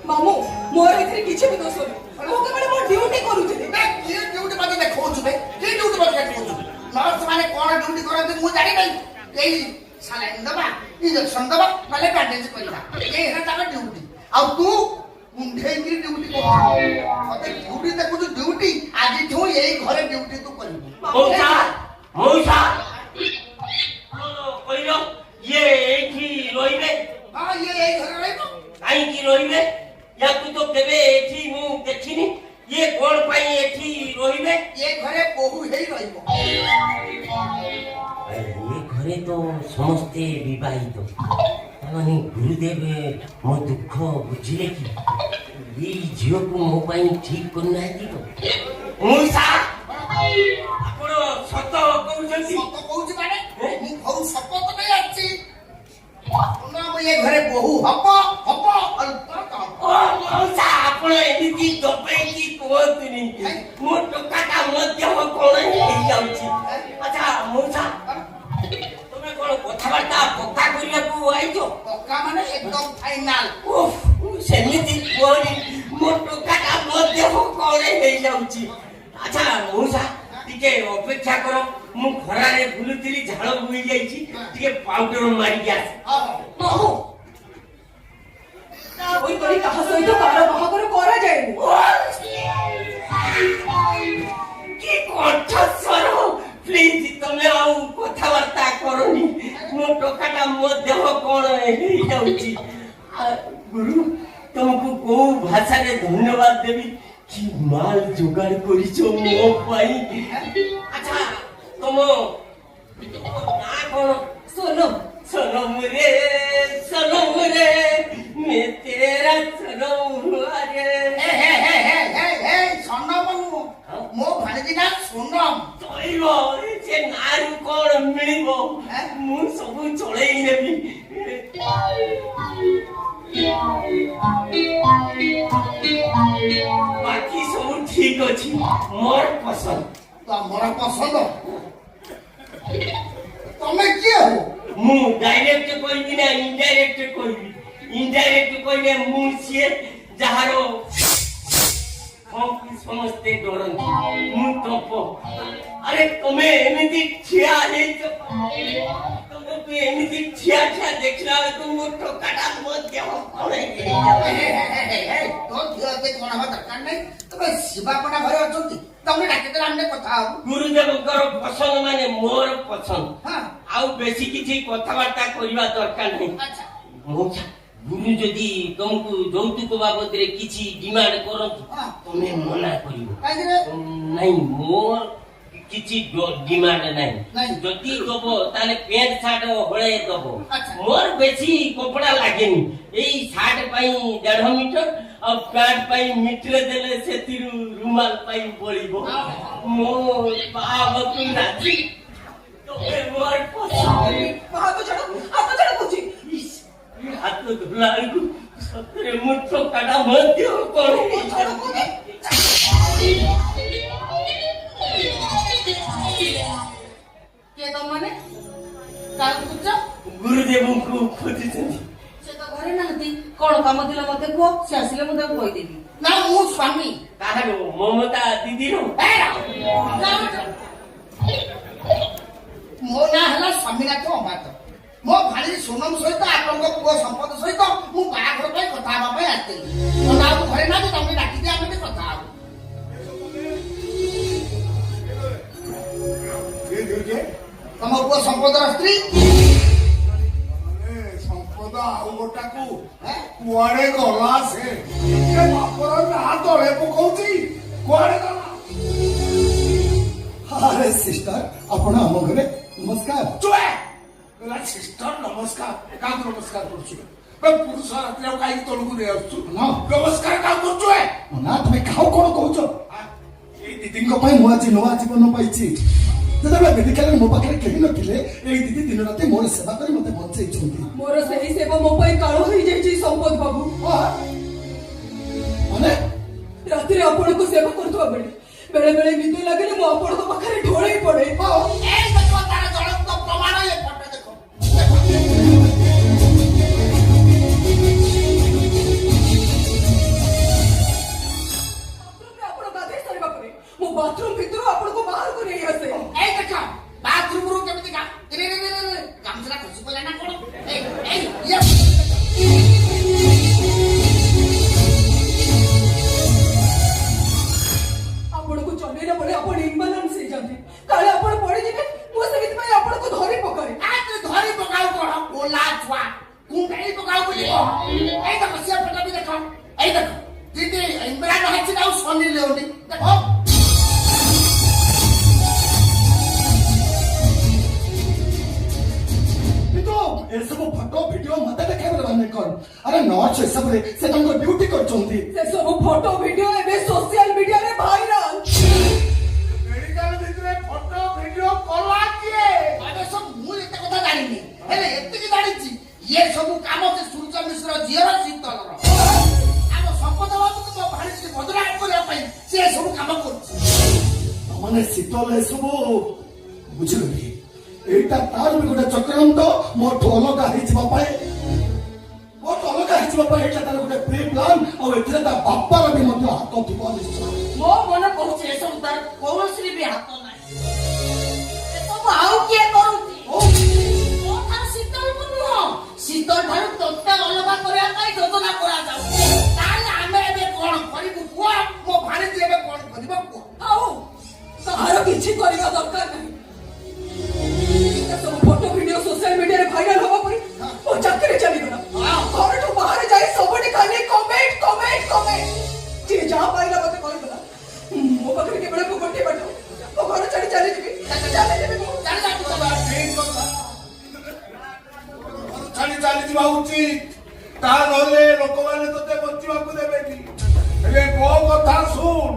मामू मोर एथरे किछि भी दोष नै मो केवल मो ड्यूटी करूथिले ना की ड्यूटी बाकी देखौछु बे की ड्यूटी बाकी देखौछु नर्स माने कोन ड्यूटी करते मु जानि नै एई सालाइन दबा इंजेक्शन दबा माने बैंडेज करिबा ए हेरा ताका ड्यूटी आ तू मुंढे की ड्यूटी को मते ड्यूटी देखु तू ड्यूटी आज तू एई घरे ड्यूटी तू करिबो मौसा कहिलो ये एठी रोइबे हां ये एई घरे रहबो काई की रोइबे या तू तो केबे एठी मु देखिनी ये कोन पई एठी रोइबे ये घरे बहु हेई रहबो ये घरे तो समस्ते विवाहित माने गुरुदेव मो दुख बुझिले कि ये झियो को मो पई ठीक करना दी तो मुसा आपण सत कहउछन सत कहउछ माने मु घरु शपथ नै आछि ना मु ये घरे बहु हप मौसा आपण एमिति दबे की कोतनी मो टोकाटा मध्य हो कोन हेई जाउची अच्छा मौसा तुमे कोन कथाबार्ता पक्का करिया को आइतो पक्का माने एकदम फाइनल उफ सेमिति कोनी मो टोकाटा मध्य हो कोन हेई जाउची अच्छा मौसा टिके अपेक्षा करो मु खरा रे बुलुतिली झाळ बुई जाईची टिके पाउडर मारी गया मामू ना ओई तोरी कहा सहित कार बाहागर करा जायनी की कंठ स्वर प्लीज तुमे आउ कथाबार्ता करनी मो टोकाटा मध्य कोन हेई जाउची गुरु तुमको को भाषा रे धन्यवाद देबी कि माल जुगाड़ करिछो मो पाई अच्छा तुम ना कोन सोनम रे मैं तेरा सोनम रे हे सोनम मो भाणजी ना सोनम तोइलो जे नारू कोन मिलिबो मु सब चळेई नेबी बाकी सब ठीक अछि मोर पसंद तो मोर पसंद तमे के हो मु डायरेक्ट कहबी ना इनडायरेक्ट कहबी इनडायरेक्ट कहले मु से जहारो हम समझते डरन मु तप अरे तुमे एमिति छिया हे तुमे पे एमिति छिया देखला तुम टोकाटा मत देव कोने तो दियते कोन हो दरकार नै तमे शिवापना घरे अछंती तमे डाके हमने कथा हो गुरुदेवकर पसंद माने मोर पसंद हां आउ बेसी किछि कथाबार्ता करिवा दरकार नै अच्छा मोछा गुरु जदि तुमको यौतुक बाबद रे किछि डिमांड करत तमे मना करिवो काई रे नहीं मोर किछि डिमांड नहीं जदि दबो ताले पैंट शर्ट होळे दबो मोर बेसी कपड़ा लागेनी एई शर्ट पई 1.5 मीटर और पैंट पई मीटर देले सेतिरु रुमाल पई बोलिबो मोर बाबतु राजी तो मोर पसंद हाथ छड़ बुझी हाथ धुलाइको सतरे मुठो काटा मध्य कोन के तो माने काल कुछ गुरुदेव को खोजिछन्ती से तो घरे नाहती कोन काम दिला मते को से आसिले मते कहि देबी ना मु स्वामी काहरो ममता दीदी रो मो ना हला स्वामीनाथ अमात मो भाणी सोनम सहित आपनको पुओ संपद सहित मु बाघर पई कथा बा पई आते तो ना घरे ना तमे डाकी दे आमे कथा आ ये तम पुओ संपद स्त्री संपद आउ गोटाकू कुआड़े गला से ए बापर ना तळे पकौची कुआड़े गला अरे सिस्टर आपण हम घरे ନମସ୍କାର ଚୁଏ ସିଷ୍ଟର ନମସ୍କାର କାହାକୁ ନମସ୍କାର କରୁଛୁ ପୁରୁଷ ରାତ୍ରି ଆଉ କାହିଁକି ତଳକୁ ନେଇ ଆସୁଛୁ ନମସ୍କାର କାହାକୁ କରୁଛୁ ନା ତମେ କାହାକୁ କଣ କହୁଛ ଏଇ ଦିଦିଙ୍କ ପାଇଁ ମୁଁ ଆଜି ନୂଆ ଜୀବନ ପାଇଛି ଯେତେବେଳେ ମେଡିକାଲରେ ମୋ ପାଖରେ କେହି ନଥିଲେ ଏଇ ଦିଦି ଦିନ ରାତି ମୋର ସେବା କରି ମତେ ବଞ୍ଚେଇଛନ୍ତି ମୋର ସେହି ସେବା ମୋ ପାଇଁ କାଳ ହେଇଯାଇଛି ସମ୍ପଦ ବାବୁ। ମାନେ ରାତିରେ ଆପଣଙ୍କୁ ସେବା କରୁଥିବା ବେଳେ ବେଳେ ବେଳେ ନିଦ ଲାଗିଲେ ମୁଁ ଆପଣଙ୍କ ପାଖରେ ଢୋଳେଇ ପଡେ। ଏଇ ଦେଖ ତାର ଜ୍ୱଳନ୍ତ ପ୍ରମାଣ ଏ ଫଟୋ ଦେଖ ବାଥରୁମରେ ଆପଣ ଗାଧେଇ ସାରିବା ପରେ ମୁଁ ବାଥରୁମ ଭିତରୁ ଆପଣଙ୍କୁ ବାହାରକୁ ନେଇ ଆସେ। ଏଇ ଦେଖ ବାଥରୁମ ରୁ କେମିତି ଗାମୁଛା ଖସି ପଇଲା ନା କଣ ଆପଣଙ୍କୁ ଚଲେଇଲା ବେଳେ ଆପଣ ଇମ୍ବାଲାନ୍ସ ହେଇଯାନ୍ତି କାଳେ ଆପଣ ପଡିଯିବେ ମୁଁ ସେଥିପାଇଁ ଆପଣଙ୍କୁ ଧରି ପକାଏ। ଧରି ପକାଉ କଣ ବୋଲା ଛୁଆ କୁଣ୍ଡେଇ ପକାଉ ବୋଲି ଏଇ ଦେଖ ସିଏ ଫଟୋ ବି ଦେଖ ଏଇ ଦେଖ ଦିଦି ଇମ୍ରାନ ହାସିନ ଆଉ ସନି ଲିଓନି ଦେଖ ଏସବୁ ଫଟୋ ଭିଡିଓ ମତେ ଦେଖେଇବାର ମାନେ କଣ ଆରେ ନର୍ସ ହିସାବରେ ସେ ତାଙ୍କ ଡ୍ୟୁଟି କରୁଛନ୍ତି ସେ ସବୁ ଫଟୋ ଭିଡିଓ ଏବେ ସୋସିଆଲ ମିଡିଆରେ ଭାଇରାଲ। ମେଡିକାଲ ଭିତରେ ଫଟୋ ଭିଡିଓ କଲା କିଏ ମୁଁ ଏତେ କଥା ଜାଣିନି ହେଲେ ଏତିକି ଜାଣିଛି ଇଏ ସବୁ କାମ ସେ ସୂର୍ଯ୍ୟ ମିଶ୍ର ଝିଅର ଶୀତଳର ଆମ ସମ୍ପଦ ବାବୁକୁ ମୋ ଭାଣିଜୀ ବଦନାମ କରିବା ପାଇଁ ସେ ସବୁ କାମ କରୁଛି ମାନେ ଶୀତଳ ଏସବୁ ବୁଝିଲୁ ଏଇଟା ତାର ବି ଗୋଟେ ଚକ୍ରାନ୍ତ ମୋଠୁ ଅଲଗା ହେଇଯିବା ପାଇଁ ଏଇଟା ତାର ଗୋଟେ ପ୍ରି ପ୍ଲାନ୍ ଆଉ ଏଥିରେ ତା ବାପାର ବି ମଧ୍ୟ ହାତ ଥିବ ନିଶ୍ଚୟ। ମୋ ମନେ କହୁଛି ଏସବୁ ତାର କୌଣସି ବି ହାତ ନାହିଁ ଏସବୁ ଆଉ କିଏ କରୁଛି ମୋ ଠାରୁ ଶୀତଳକୁ ନୁହଁ ଶୀତଳ ଠାରୁ ତୋତେ ଅଲଗା କରିବା ପାଇଁ ଯୋଜନା କରାଯାଉଛି ତାହେଲେ ଆମେ ଏବେ କଣ କରିବୁ କୁହ ମୋ ଭାଣିଜୀ ଏବେ କଣ କରିବ କୁହ ଆଉ କାହାର କିଛି କରିବା ଦରକାର ନାହିଁ। ସବୁ ଫଟୋ ଭିଡିଓ ସୋସିଆଲ ମିଡିଆରେ ଭାଇରାଲ ହବା ପରେ ମୋ ଚାକିରି ଚାଲିଗଲା। ଘରଠୁ ବାହାରେ ଯାଇ ସବୁଠି ଖାଲି କମେଣ୍ଟ କମେଣ୍ଟ କମେଣ୍ଟ ଯିଏ ଯାହା ପାଇଲା ମତେ କହିଦେଲା। ମୋ ପାଖରେ କେବଳ ଗୋଟିଏ ବାଟ ମୋ ଘର ଛାଡି ଚାଲିଯିବି ମୁଁ ଚାଲିଯିବା ଉଚିତ ତା ନହେଲେ ଲୋକମାନେ ତତେ ବଞ୍ଚିବାକୁ ଦେବେନି ହେଲେ ମୋ କଥା ଶୁଣ